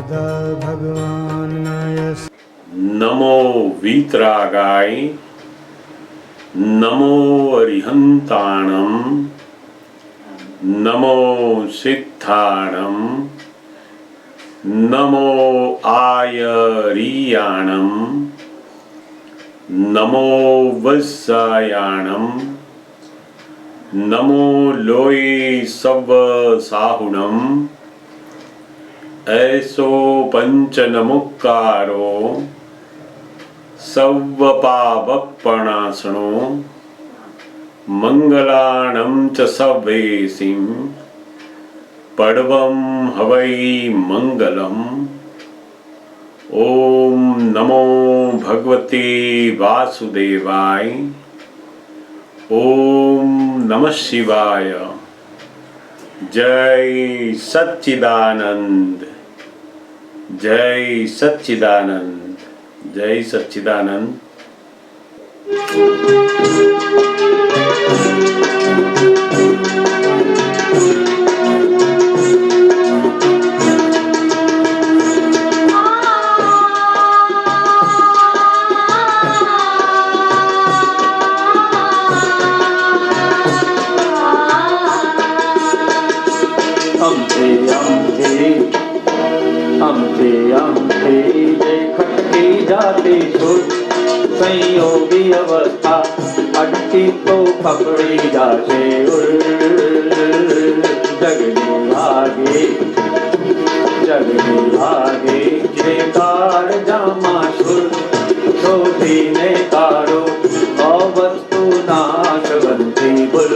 સદા ભગવાનના નમો વીતરાગાય નમો અરિહંતાણમ નમો સિદ્ધાણમ નમો આયરિયાણમ નમો વત્સાયાણમ નમો લોય સવ સાહુણમ ऐसो पंचनमुक्कारो सव्वपावपणासनो मंगलाणं च सवेसिं पडवं हवै मंगलम। ओम नमो भगवते वासुदेवाय। ओम नमः शिवाय। जय सच्चिदानंद, जय सच्चिदानंद, जय सच्चिदानंद। जाती सुर संयोगी अवस्था अटकी तो पकड़ी जाते जगनी भागे जे कार जामा सुर शोधी ने कारो अवस्तु नाशवंती बुल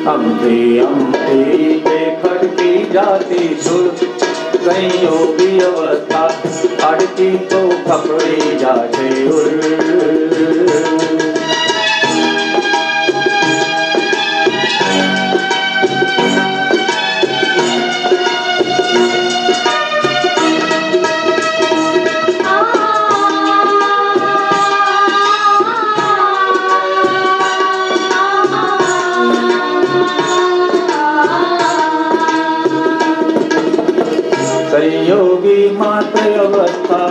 अम्बे जे खटकी जाती सुर संयोगी अवस्था अड़की तो पकड़ी जाते संयोगी मात्र अवस्था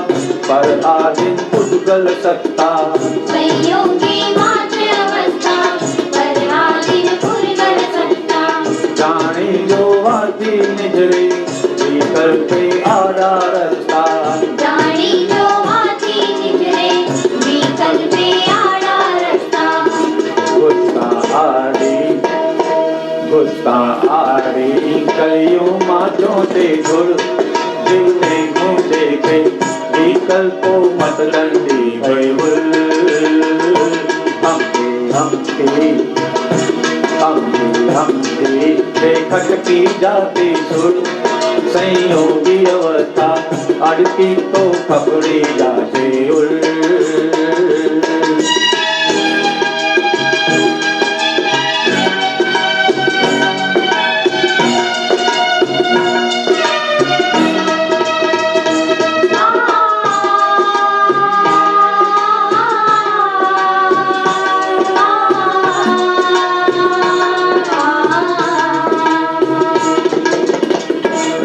पर आधीन पुद्गल सत्ता। संयोगी मात्र अवस्था पर आधीन पुद्गल सत्ता। जाने जो वादी निजरे विकल्पे आधारस्ता। जाने जो वादी निजरे विकल्पे आधारस्ता। गुस्सा आरी कलियों माचों से जुड़ जीवने मुझे के विकल्पों मत दंडी भयवुल हमके खटकी जाती सुर संयोगी अवस्था अड़की तो पकड़ी जाते उल।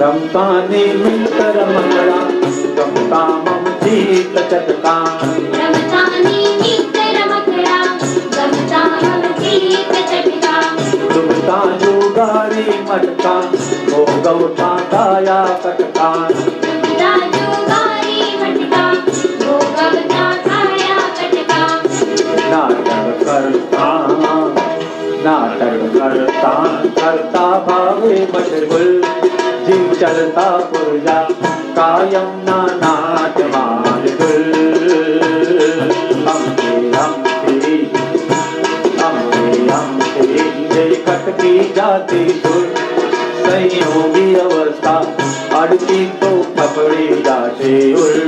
रमताने मिलकर मंगला गमता मम जीत चटका। रमताने मिलकर मंगला गमता मम जीत चटका। डुबता जुगारी मटका वो गौता काया कटका। डुबता जुगारी मटका वो गवता काया कटका। नाटक करता भावे मशगुल जीव चलता पुरजा कायम ना नाट्यमान गुल। हमके जे खटकी जाती सुर संयोगी अवस्था अड़की तो पकड़ी जाते उल।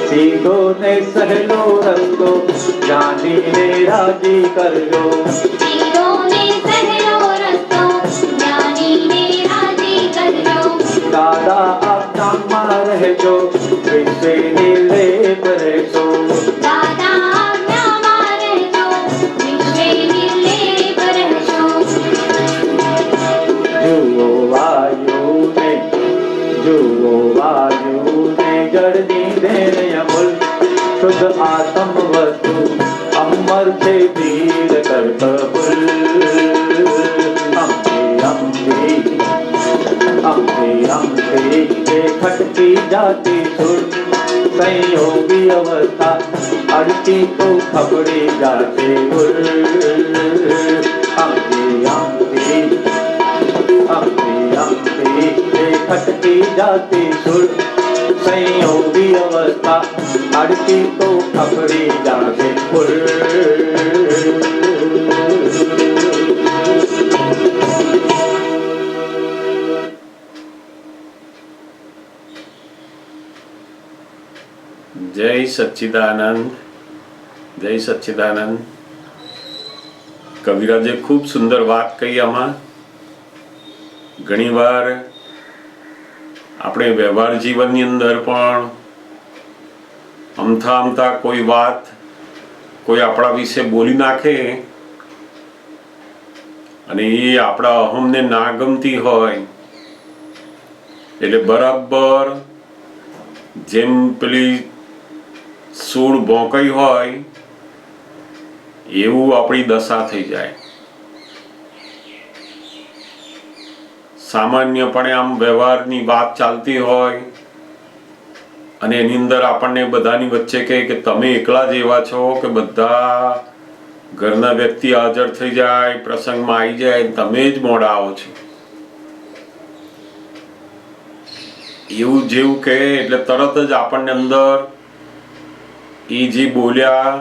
સીધો ને સહેલો રસ્તો જાણીને રાજી કરજો. સીધો ને સહેલો રસ્તો જાણીને રાજી કરજો. દાદા આજ્ઞામાં રહેજો, વિશે નિર્લેપ રહેશો. દાદા આજ્ઞામાં રહેજો, વિશ્વે નિર્લેપ રહેશો. જુઓ વાયુને, જુઓ વાયુને, જળની દેન અમૂલ, શુદ્ધ આત્મ વસ્તુ અમર છે વીર કર્તબુલ. અંબે અંબે અંબે અંબે એ ખટકી જાતી સુર, સંયોગી અવસ્થા અડતી તો ખબડી જાતે ઉર. અંબે અંબે અંબે અંબે એ ખટકી જાતી સુર, સંયોગી અવસ્થા અડતી તો ખબડી જાતે ઉર. જય સચ્ચિદાનંદ, જય સચ્ચિદાનંદ. કવિરાજે ખૂબ સુંદર વાત કહી. આમાં ઘણીવાર આપણે વ્યવહાર જીવનની અંદર પણ અમથા અમથા કોઈ વાત કોઈ આપણા વિશે બોલી નાખે અને એ આપણા અહમને ના ગમતી હોય એટલે બરાબર જેમ પેલી સૂળ ભોંકાઈ હોય એવું આપણી દશા થઈ જાય. સામાન્યપણે આમ વ્યવહારની વાત ચાલતી હોય અને એની અંદર આપણને બધાની વચ્ચે કહે કે તમે એકલા જ એવા છો કે બધા ઘરના વ્યક્તિ હાજર થઈ જાય, પ્રસંગમાં આવી જાય, તમે જ મોડા આવો છો. એવું જેવું કહે એટલે તરત જ આપણને અંદર એ જે બોલ્યા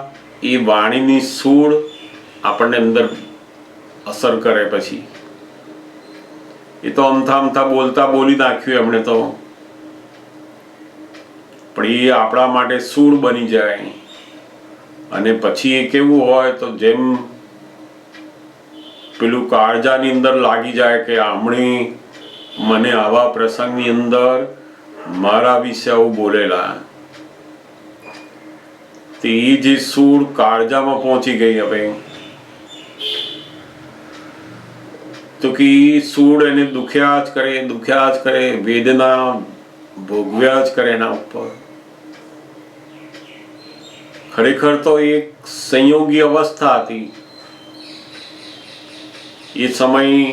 એ વાણીની સૂળ આપણને અંદર અસર કરે. પછી એ તો અમથા અમથા બોલતા બોલી નાખ્યું એમણે તો, પણ એ આપણા માટે સૂળ બની જાય. અને પછી એ કેવું હોય તો જેમ પેલું કાળજાની અંદર લાગી જાય કે આમણે મને આવા પ્રસંગની અંદર મારા વિશે આવું બોલેલા, તે એ જે સૂળ કાળજામાં પહોંચી ગઈ. હવે તો કે સૂળ એને દુખ્યા જ કરે, દુખ્યા જ કરે, વેદના ભોગવ્યા જ કરે એના ઉપર. ખરેખર તો એક સંયોગી અવસ્થા હતી. એ સમય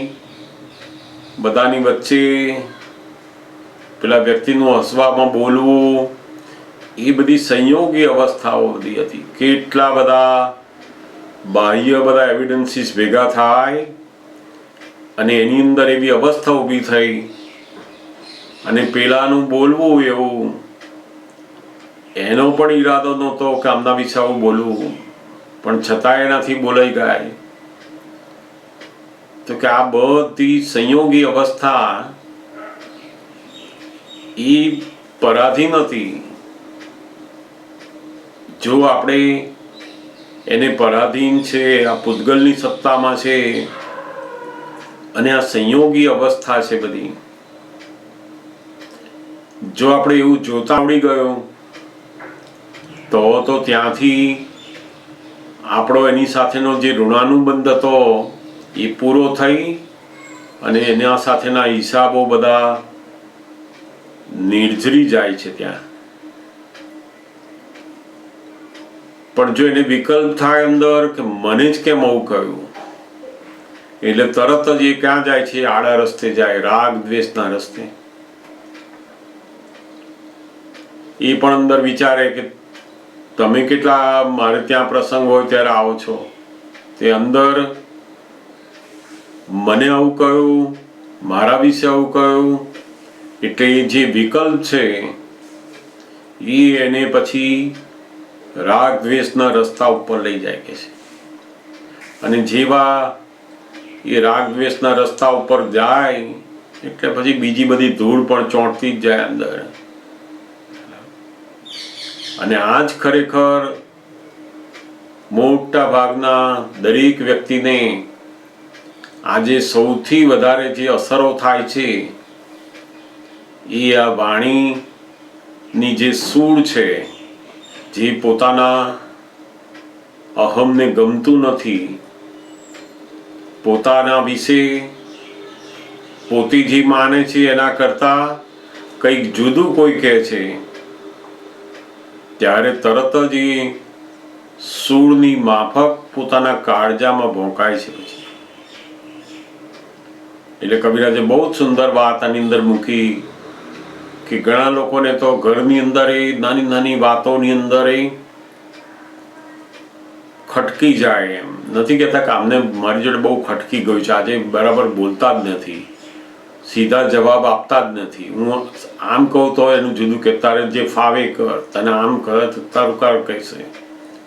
બધાની વચ્ચે પેલા વ્યક્તિનું હસવામાં બોલવું, એ બધી સંયોગી અવસ્થાઓ બધી હતી. કેટલા બધા બાહ્ય બધા એવિડન્સીસ ભેગા થાય અને એની અંદર એવી અવસ્થા ઊભી થઈ અને પેલાનું બોલવું એવું, એનો પણ ઈરાદો નહોતો કે આમના વિશે આવું બોલવું, પણ છતાં એનાથી બોલાઈ ગયા. તો કે આ બધી સંયોગી અવસ્થા એ પરાધીન હતી. જો આપણે એને પરાધીન છે, આ પૂતગલની સત્તામાં છે અને આ સંયોગી અવસ્થા છે બધી, જો આપણે એવું જોતા આવડી ગયો તો ત્યાંથી આપણો એની સાથેનો જે ઋણાનુબંધ હતો એ પૂરો થઈ અને એના સાથેના હિસાબો બધા નિર્જરી જાય છે ત્યાં. પણ જો એને વિકલ્પ થાય અંદર કે મને જ કેમ આવું કહ્યું, એટલે તરત જ એ ક્યાં જાય છે? આડા રસ્તે જાય, રાગ દ્વેષના રસ્તે. એ પણ અંદર વિચારે કે તમે કેટલા મારે ત્યાં પ્રસંગ હોય ત્યારે આવો છો, તે અંદર મને આવું કહ્યું, મારા વિશે આવું કહ્યું, એટલે એ જે વિકલ્પ છે એ એને પછી રાગ દ્વેષના રસ્તા ઉપર લઈ જાય કે છે. અને જેવા એ રાગ દ્વેષના રસ્તા ઉપર જાય એટલે પછી બીજી બધી ધૂળ પણ ચોંટતી જ જાય અંદર. અને આ જ ખરેખર મોટા ભાગના દરેક વ્યક્તિને આજે સૌથી વધારે જે અસરો થાય છે એ આ વાણીની જે સૂળ છે, જે પોતાના અહમને ગમતું નથી, પોતાના વિશે પોતે જે માને છે એના કરતા કંઈક જુદું કોઈ કહે છે, ત્યારે તરત જ એ સૂળની માફક પોતાના કાળજામાં ભોંકાય છે. એટલે કબીરાજે બહુ જ સુંદર વાત આની અંદર મૂકી કે ઘણા લોકોને તો ઘરની અંદર નાની નાની વાતોની અંદર ખટકી જાય. એમ નથી કહેતા કે આમને મારી જોડે બહુ ખટકી ગયું છે, આજે બરાબર બોલતા જ નથી, સીધા જવાબ આપતા જ નથી. હું આમ કહું તો એનું જુદું કે તારે જે ફાવે કર, તને આમ કરે તો તારું કાર કહેશે,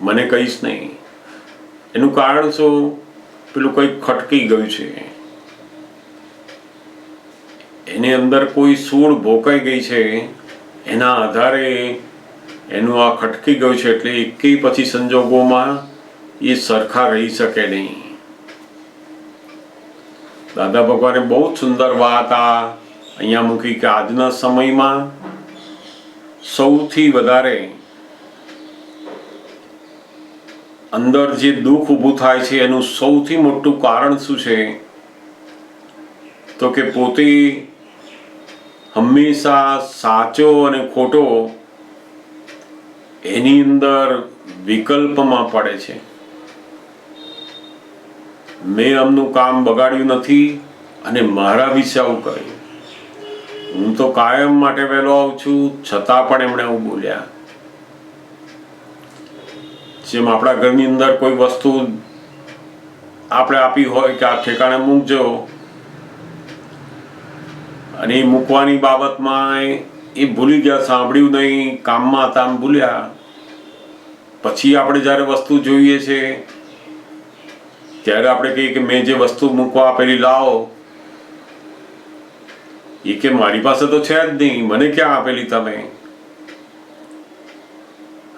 મને કહીશ નહીં. એનું કારણ શું? પેલું કંઈક ખટકી ગયું છે, એની અંદર કોઈ સૂળ ભોકાઈ ગઈ છે, એના આધારે એનું આ ખટકી ગયું છે. એટલે એકેય પછી સંજોગોમાં એ સરખા રહી શકે નહીં. દાદા ભગવાને બહુ જ સુંદર વાત આ અહીંયા મૂકી કે આજના સમયમાં સૌથી વધારે અંદર જે દુઃખ ઊભું થાય છે એનું સૌથી મોટું કારણ શું છે? તો કે પોતે હંમેશા સાચો અને ખોટો એની અંદર વિકલ્પમાં પડે છે. મેં આમનું કામ બગાડ્યું નથી અને મારા વિશે આવું કર્યું, હું તો કાયમ માટે વહેલો આવું છું, છતાં પણ એમણે આવું બોલ્યા. જેમ આપણા ઘરની અંદર કોઈ વસ્તુ આપણે આપી હોય કે આ ઠેકાણે મૂકજો, અને એ મૂકવાની બાબતમાં એ ભૂલી ગયા, સાંભળ્યું નહીં, કામમાં હતા આમ ભૂલ્યા. પછી આપણે જ્યારે વસ્તુ જોઈએ છે ત્યારે આપણે કહીએ કે મેં જે વસ્તુ મૂકવા આપેલી લાવો, એ કે મારી પાસે તો છે જ નહીં, મને ક્યાં આપેલી તમે?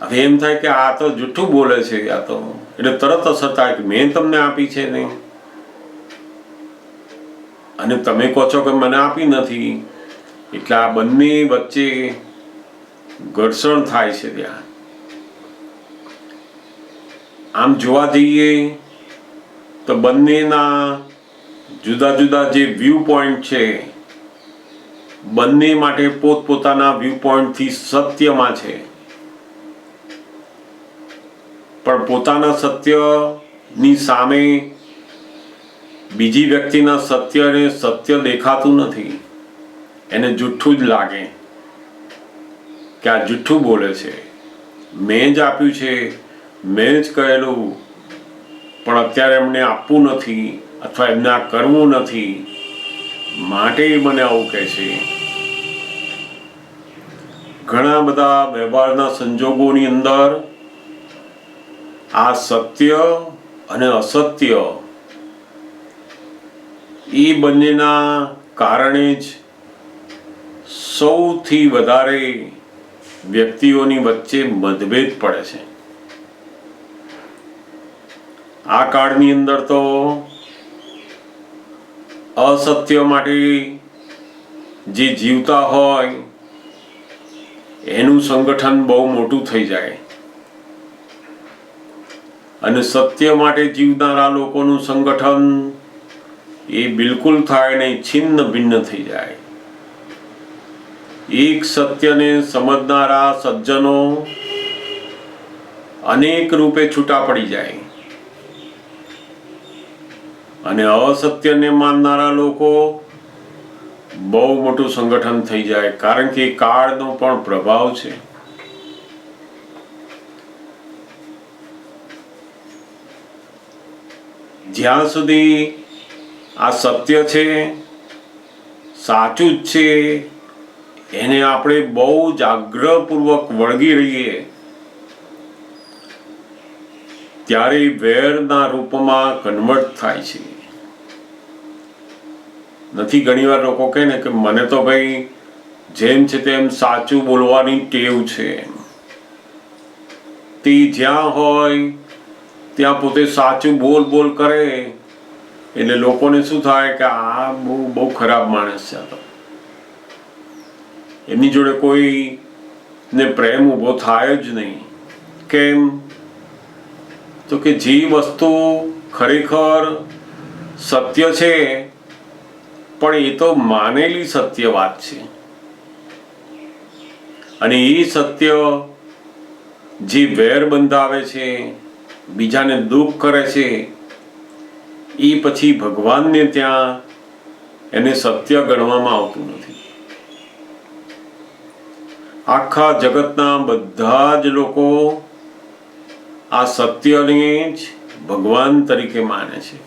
હવે એમ થાય કે આ તો જૂઠું બોલે છે આ તો, એટલે તરત અસર થાય કે મેં તમને આપી છે નહીં, અને તમે કહો છો કે મને આપી નથી. એટલે આ બંને વચ્ચે ઘર્ષણ થાય છે. ત્યાં આમ જોવા જઈએ તો બંનેના જુદા જુદા જે વ્યૂ પોઈન્ટ છે, બંને માટે પોતપોતાના વ્યૂ પોઈન્ટથી સત્યમાં છે, પણ પોતાના સત્યની સામે બીજી વ્યક્તિના સત્યને સત્ય દેખાતું નથી. એને જુઠ્ઠું જ લાગે કે આ જુઠ્ઠું બોલે છે, મેં જ આપ્યું છે, મેં જ કહેલું, પણ અત્યારે એમને આપવું નથી અથવા એમને આ કરવું નથી, માટે મને આવું કહે છે. ઘણા બધા વ્યવહારના સંજોગોની અંદર આ સત્ય અને અસત્ય એ બંનેના કારણે જ સૌથી વધારે વ્યક્તિઓની વચ્ચે મતભેદ પડે છે. આ કાળની અંદર તો અસત્ય માટે જે જીવતા હોય એનું સંગઠન બહુ મોટું થઈ જાય, અને સત્ય માટે જીવનારા લોકોનું સંગઠન એ બિલકુલ થાય નહીં, છિન્ન ભિન્ન થઈ જાય. એક સત્યને સમજનારા સજ્જનો અનેક રૂપે છૂટા પડી જાય, અને અસત્યને માનનારા લોકો બહુ મોટું સંગઠન થઈ જાય, કારણ કે કાળનો પણ પ્રભાવ છે. જ્યાં સુધી આ સત્ય છે, સાચું જ છે, એને આપણે બહુ જ આગ્રહપૂર્વક વળગી રહીએ, ત્યારે વેરના રૂપમાં કન્વર્ટ થાય છે. નથી ઘણીવાર લોકો કહે ને કે મને તો ભાઈ જેમ છે તેમ સાચું બોલવાની ટેવ છે, વ્યક્તિ જ્યાં હોય ત્યાં પોતે સાચું બોલ કરે એટલે લોકોને શું થાય કે આ બહુ ખરાબ માણસ છે. આ તો એમની જોડે કોઈને પ્રેમ ઊભો થાય જ નહીં. કેમ? તો કે જે વસ્તુ ખરેખર સત્ય છે પણ એ તો માનેલી સત્ય વાત છે, અને એ સત્ય જે વેર બંધાવે છે, બીજાને દુઃખ કરે છે, એ પછી ભગવાનને ત્યાં એને સત્ય ગણવામાં આવતું નથી. આખા જગતના બધા જ લોકો આ સત્યને જ ભગવાન તરીકે માને છે,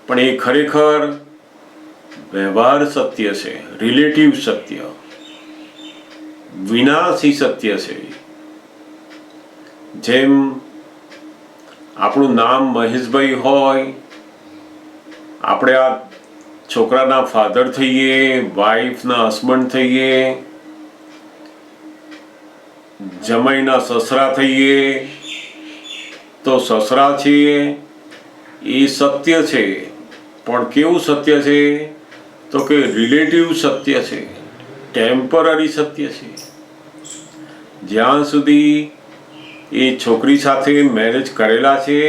પણ એ ખરેખર વ્યવહાર સત્ય છે, રિલેટિવ સત્ય, વિનાશી સત્ય છે. જેમ આપણું નામ મહેશભાઈ હોય, આપણે આ છોકરાના ફાધર થઈએ, વાઈફના હસબન્ડ થઈએ, જમાઈના સસરા થઈએ, તો સસરા છીએ એ સત્ય છે, પણ કેવું સત્ય છે? તો કે રિલેટિવ સત્ય છે, ટેમ્પરરી સત્ય છે. જ્યાં સુધી એ છોકરી સાથે મેરેજ કરેલા છે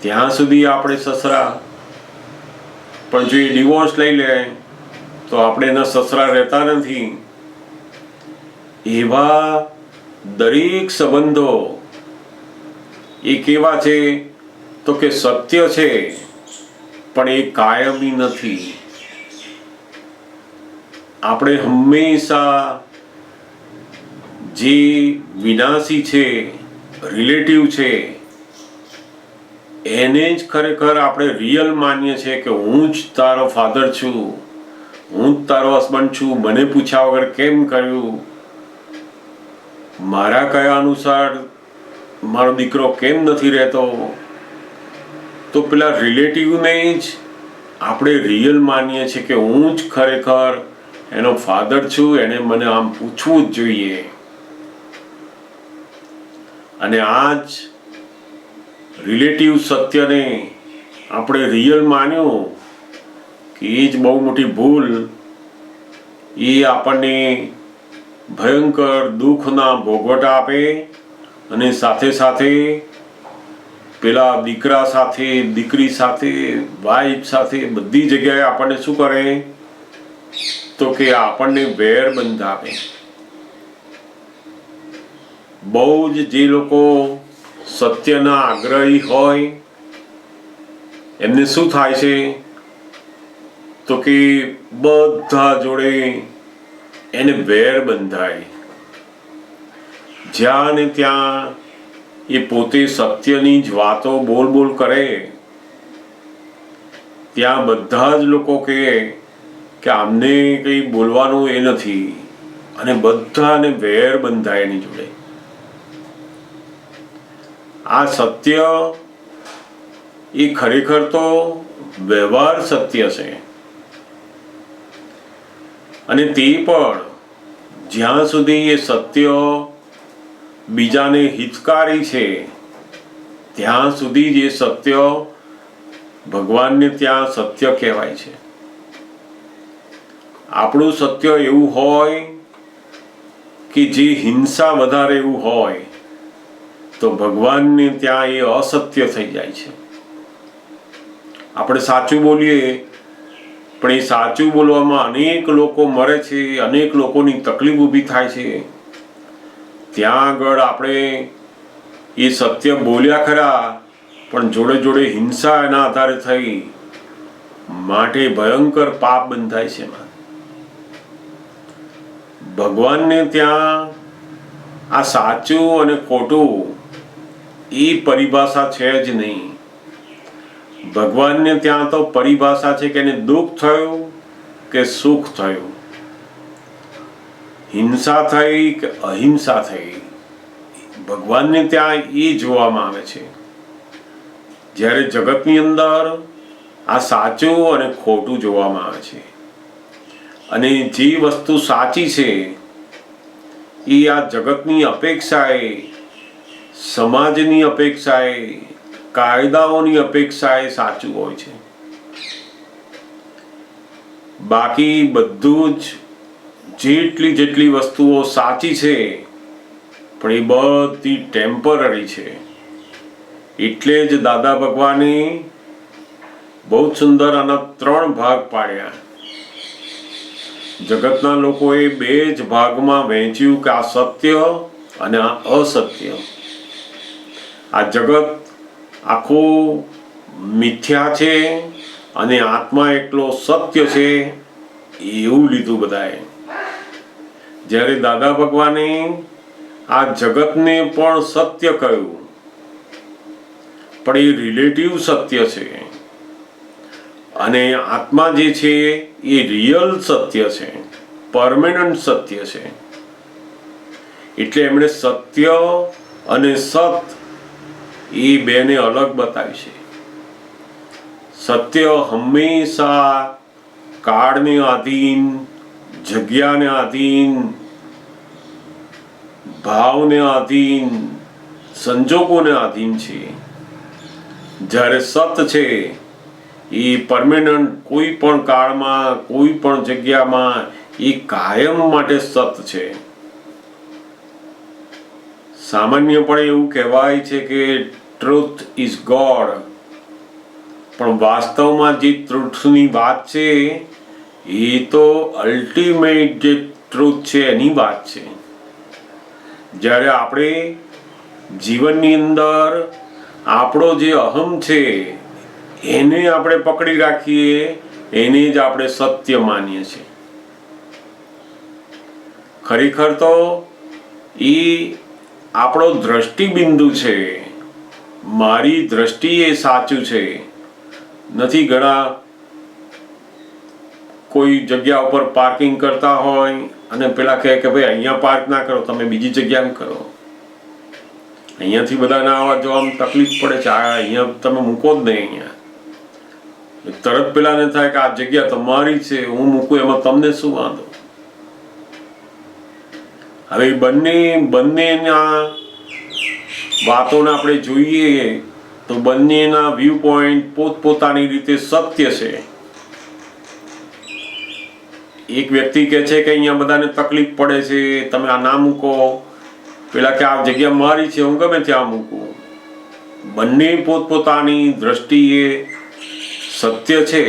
ત્યાં સુધી આપણે સસરા, પણ જો એ ડિવોર્સ લઈ લે તો આપણે એના સસરા રહેતા નથી. એવા દરેક સંબંધો એ કેવા છે? તો કે સત્ય છે પણ એ કાયમી નથી. આપણે હંમેશા જે વિનાશી છે, રિલેટિવ છે, એને જ ખરેખર આપણે રિયલ માનીએ છીએ કે હું જ તારો ફાધર છું, હું જ તારો હસબન્ડ છું, મને પૂછ્યા વગર કેમ કર્યું, મારા કયા અનુસાર મારો દીકરો કેમ નથી રહેતો. તો પેલા રિલેટિવને જ આપણે રિયલ માનીએ છીએ કે હું જ ખરેખર એનો ફાધર છું, એને મને આમ પૂછવું જ જોઈએ. અને આ જ રિલેટિવ સત્યને આપણે રિયલ માન્યું કે એ જ બહુ મોટી ભૂલ. એ આપણને ભયંકર દુઃખના ભોગવટા આપે, અને સાથે સાથે પેલા દીકરા સાથે, દીકરી સાથે, વાઈફ સાથે બધી જગ્યાએ આપણને શું કરે? તો કે આપણને વેર બંધાવે. બહુ જ જે લોકો સત્યના આગ્રહી હોય એમને શું થાય છે? તો કે બધા જોડે એને વેર બંધાય. જ્યાં ને ત્યાં એ પોતે સત્યની જ વાતો બોલ કરે, ત્યાં બધા જ લોકો કહે કે આમને કંઈ બોલવાનું એ નથી, અને બધાને વેર બંધાય એની જોડે. આ સત્ય એ ખરેખર તો વ્યવહાર સત્ય છે, અને તે પણ જ્યાં સુધી એ સત્ય બીજાને હિતકારી છે ત્યાં સુધી જ એ સત્ય ભગવાનને ત્યાં સત્ય કહેવાય છે. આપણું સત્ય એવું હોય કે જે હિંસા વધારે એવું હોય તો ભગવાનને ત્યાં એ અસત્ય થઈ જાય છે. આપણે સાચું બોલીએ પણ એ સાચું બોલવામાં અનેક લોકો મરે છે, અનેક લોકોની તકલીફ ઊભી થાય છે. ત્યાં આગળ આપણે એ સત્ય બોલ્યા ખરા, પણ જોડે જોડે હિંસા એના આધારે થઈ, માટે ભયંકર પાપ બંધાય છે. ભગવાનને ત્યાં આ સાચું અને ખોટું એ પરિભાષા છે જ નહીં. ભગવાનને ત્યાં તો પરિભાષા છે કે એને દુઃખ થયું કે સુખ થયું, હિંસા થઈ કે અહિંસા થઈ, ભગવાનને ત્યાં એ જોવામાં આવે છે. જ્યારે જગતની અંદર આ સાચું અને ખોટું જોવામાં આવે છે, અને જે વસ્તુ સાચી છે એ આ જગતની અપેક્ષાએ, સમાજની અપેક્ષાએ, કાયદાઓની અપેક્ષાએ સાચું હોય છે. બાકી બધું જ જેટલી વસ્તુઓ સાચી છે પણ એ બધી ટેમ્પરરી છે. એટલે જ દાદા ભગવાને બહુ સુંદર આના 3 ભાગ પાડ્યા. જગતના લોકોએ 2 જ ભાગમાં વહેંચ્યું કે આ સત્ય અને આ અસત્ય. આ જગત આખું મિથ્યા છે અને આત્મા એકલો સત્ય છે એવું લીધું બધાએ. જ્યારે દાદા ભગવાને આ જગતને પણ સત્ય કહ્યું પણ એ રિલેટિવ સત્ય છે અને આત્મા જે છે એ રિયલ સત્ય છે, પરમેનન્ટ સત્ય છે. એટલે એમણે સત્ય અને સત એ બેને અલગ બતાવી છે. સત્ય હંમેશા કાળને આધીન, જગ્યાને આધીન, ભાવને આધીન, સંજોગોને આધીન છે. જ્યારે સત છે એ પરમેનન્ટ, કોઈ પણ કાળમાં, કોઈ પણ જગ્યામાં એ કાયમ માટે સત છે. સામાન્યપણે એવું કહેવાય છે કે ટ્રુથ ઇઝ ગોડ, પણ વાસ્તવમાં જે ટ્રુથની વાત છે એ તો અલ્ટિમેટ જે ટ્રુથ છે એની વાત છે. જ્યારે આપણે જીવનની અંદર આપણો જે અહમ છે એને આપણે પકડી રાખીએ, એને જ આપણે સત્ય માનીએ છીએ. ખરેખર તો એ આપણો દ્રષ્ટિબિંદુ છે. મારી દ્રષ્ટિ એ સાચું છે. નથી ઘણા કોઈ જગ્યા ઉપર પાર્કિંગ કરતા હોય અને પેલા કહે કે ભાઈ અહીંયા પાર્ક ના કરો, તમે બીજી જગ્યાએ કરો. અહીંયાથી બધાને આવવા જવામાં તકલીફ પડે છે, અહીંયા તમે મૂકો જ નહીં. અહીંયા તરત પેલાને થાય કે આ જગ્યા તમારી છે, હું મૂકું એમાં તમને શું વાંધો. હવે બંનેના વાતોને આપણે જોઈએ તો બંનેના વ્યૂ પોઈન્ટ પોતપોતાની રીતે સત્ય છે. એક વ્યક્તિ કહે છે કે અહીંયા બધાને તકલીફ પડે છે, તમે આ ના મૂકો. પેલા કે આ જગ્યા મારી છે, હું ગમે ત્યાં મૂકું. બંને પોતપોતાની દ્રષ્ટિએ સત્ય છે.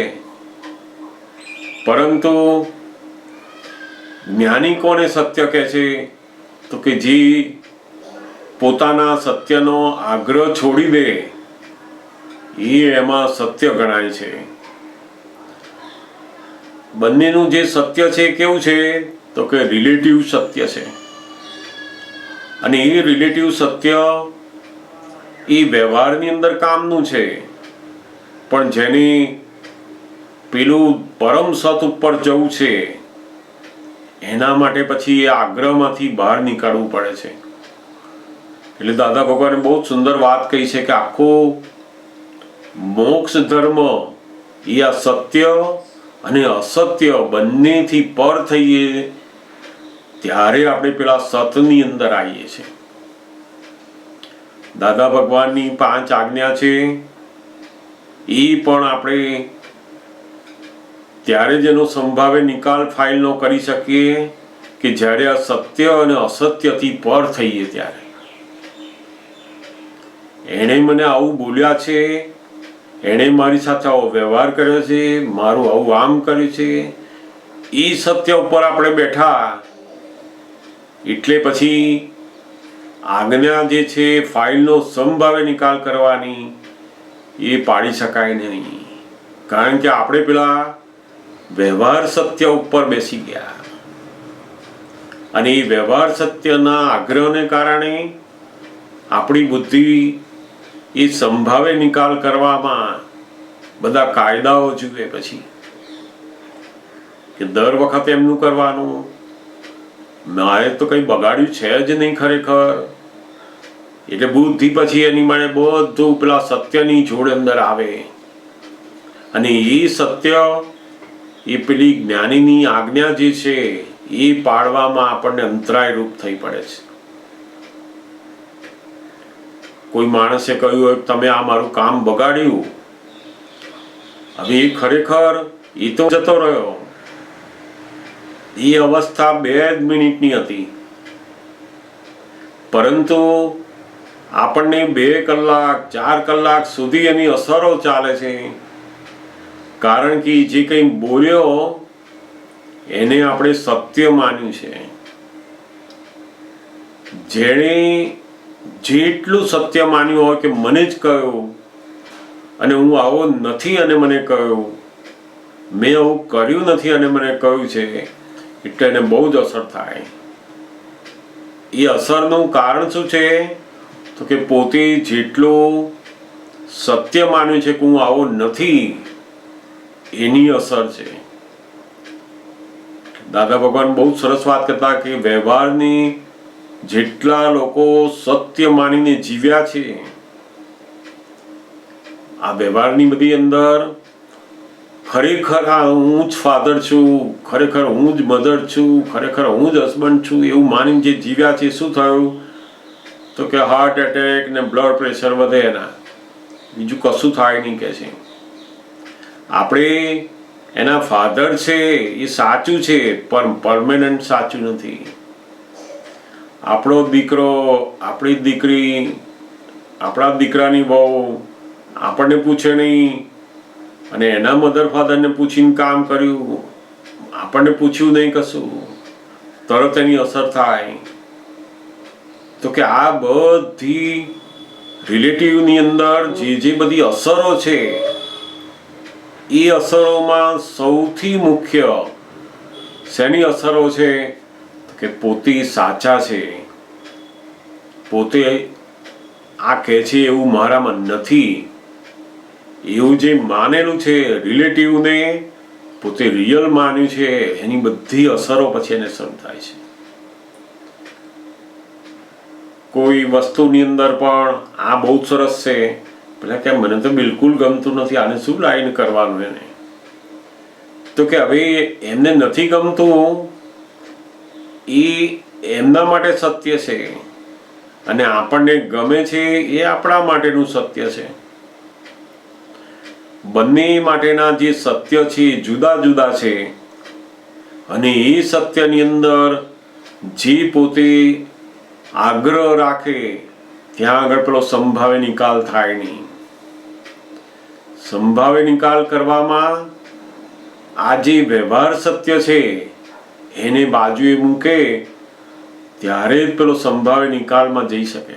પરંતુ જ્ઞાની કોને સત્ય કહે છે? તો કે જે પોતાના સત્યનો આગ્રહ છોડી દે એ એમાં સત્ય ગણાય છે. બંનેનું જે સત્ય છે કેવું છે? તો કે રિલેટિવ સત્ય છે. અને એ રિલેટિવ સત્ય એ વ્યવહારની અંદર કામનું છે, પણ જેને પેલું પરમ સત ઉપર જવું છે એના માટે પછી એ આગ્રહમાંથી બહાર નીકળવું પડે છે. એટલે દાદા ભગવાને બહુ સુંદર વાત કહી છે કે આખો મોક્ષ ધર્મ એ આ સત્ય અને અસત્ય બંનેથી પર થઈએ ત્યારે આપણે પેલા સતની અંદર આવીએ છીએ. દાદા ભગવાનની 5 આજ્ઞા છે એ પણ આપણે ત્યારે જ એનો સંભાવે નિકાલ ફાઇલનો કરી શકીએ કે જ્યારે આ સત્ય અને અસત્યથી પર થઈએ ત્યારે. એણે મને આવું બોલ્યા છે, એણે મારી સાથે આવો વ્યવહાર કર્યો છે, મારું આવું આમ કર્યું છે, એ સત્ય ઉપર આપણે બેઠા એટલે પછી આજ્ઞા જે છે ફાઇલનો સંભાવે નિકાલ કરવાની એ પાડી શકાય નહીં. કારણ કે આપણે પેલા વ્યવહાર સત્ય ઉપર બેસી ગયા અને એ વ્યવહાર સત્યના આગ્રહને કારણે આપણી બુદ્ધિ એ સંભાવે નિકાલ કરવામાં બધા કાયદાઓ જુએ પછી કે દર વખતે એમનું કરવાનું, મારે તો કંઈ બગાડ્યું છે જ નહીં ખરેખર. એટલે બુદ્ધિ પછી એની માટે બધું પેલા સત્યની જોડ અંદર આવે અને એ સત્ય એ પેલી જ્ઞાનીની આજ્ઞા જે છે એ પાડવામાં આપણને અંતરાય રૂપ થઈ પડે છે. કોઈ માણસે કહ્યું હોય તમે આ મારું કામ બગાડ્યું, હવે એ ખરેખર એ તો જતો રહ્યો, એ અવસ્થા 2 મિનિટની હતી, પરંતુ આપણને 2 કલાક 4 કલાક સુધી એની અસરો ચાલે છે. કારણ કે જે કંઈ બોલ્યો એને આપણે સત્ય માન્યું છે. જેણે જેટલું સત્ય માન્યું હોય કે મને જ કહ્યું અને હું આવો નથી અને મને કહ્યું, મેં આવું કર્યું નથી અને મને કહ્યું છે, એટલે એને બહુ જ અસર થાય. એ અસરનું કારણ શું છે? તો કે પોતે જેટલું સત્ય માન્યું છે કે હું આવો નથી, એની અસર છે. દાદા ભગવાન બહુ સરસ વાત કરતા કે વ્યવહારની જેટલા લોકો સત્ય માનીને જીવ્યા છે, આ વ્યવહારની બધી અંદર ખરેખર હું જ ફાધર છું, ખરેખર હું જ મધર છું, ખરેખર હું જ હસબન્ડ છું એવું માનીને જે જીવ્યા છે, શું થયું? તો કે હાર્ટ એટેક ને બ્લડ પ્રેશર વધે, એના બીજું કશું થાય નહીં કે છે. આપણે એના ફાધર છે એ સાચું છે, પણ પરમેનન્ટ સાચું નથી. આપણો દીકરો, આપણી દીકરી, આપણા દીકરાની વહુ આપણને પૂછે નહીં અને એના મધર ફાધરને પૂછીને કામ કર્યું, આપણને પૂછ્યું નહીં કશું, તરત એની અસર થાય. તો કે આ બધી રિલેટિવની અંદર જે બધી અસરો છે, એ અસરોમાં સૌથી મુખ્ય શેની અસરો છે? કે પોતે સાચા છે, પોતે આ કહે છે એવું મારામાં નથી, એવું જે માનેલું છે, રિલેટિવને પોતે રિયલ માન્યું છે, એની બધી અસરો પછી એને શરૂ થાય છે. કોઈ વસ્તુની અંદર પણ આ બહુ સરસ છે, પેલા કે મને તો બિલકુલ ગમતું નથી, આને શું લાઈન કરવાનું એને? તો કે હવે એમને નથી ગમતું, એ એમના માટે સત્ય છે, અને આપણને ગમે છે એ આપણા માટેનું સત્ય છે. બંને માટેના જે સત્ય છે જુદા જુદા છે, અને એ સત્યની અંદર જે પોતે આગ્રહ રાખે ત્યાં આગળ પેલો સંભાવે નિકાલ થાય નહીં. સંભાવે નિકાલ કરવામાં આ જે વ્યવહાર સત્ય છે એને બાજુએ મૂકે ત્યારે જ પેલો સંભાવે નિકાલમાં જઈ શકે.